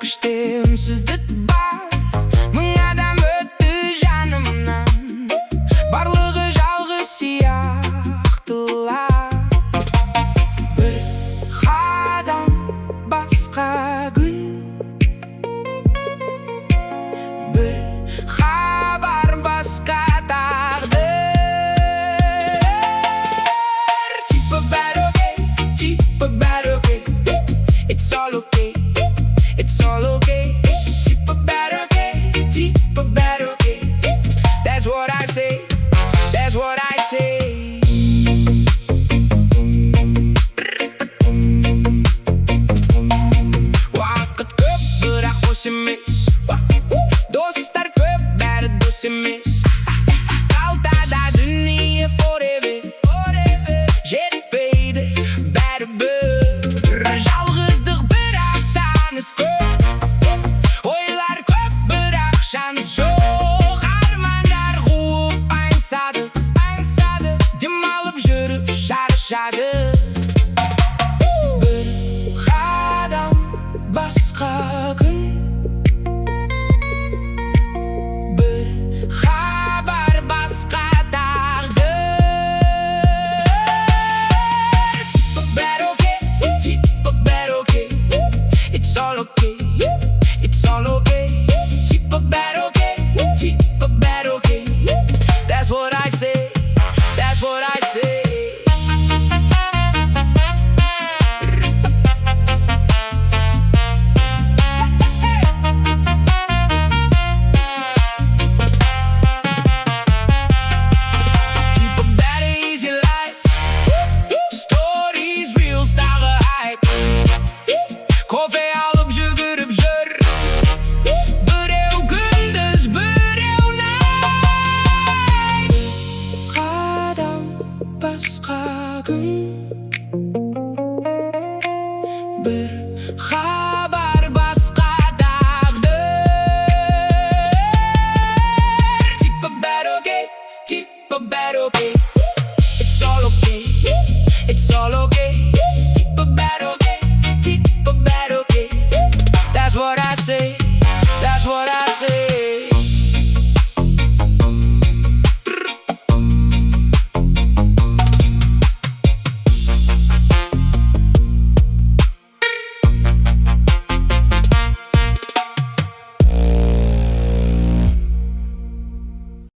іште үнсіздік бар. Мың адам өтті жанымнан, барлығы жалғыз сияқтылар. Бір қадам басқа күн, бір хабар басқа тағдыр. Типа бәрі окей, типа бәрі окей. It's all okay, it's all okay. Типа бәрі окей, типа бәрі окей. That's what I say, that's what I say. Уақыт көп, бірақ бос емес. Достар көп, бәрі дос емес. Қалтада дүние forever, жетпейді бәрібір. Жалғыздық бірақ таныс көп, ойлар көп бірақ шанс жоқ. Армандар қуып аңсадық, демалып жүріп шаршадық. Бір қадам басқа күн, бір хабар басқа тағдыр. Типа бәрі окей, типа бәрі окей. It's all okay, it's all okay. Типа бәрі окей, типа бәрі окей. That's what I say, that's what I say. Типа бәрі easy life, stories real стағы hype. Кофе алып жүгіріп жүр, біреу күндіз, біреу night. Қадам басқа күн, бір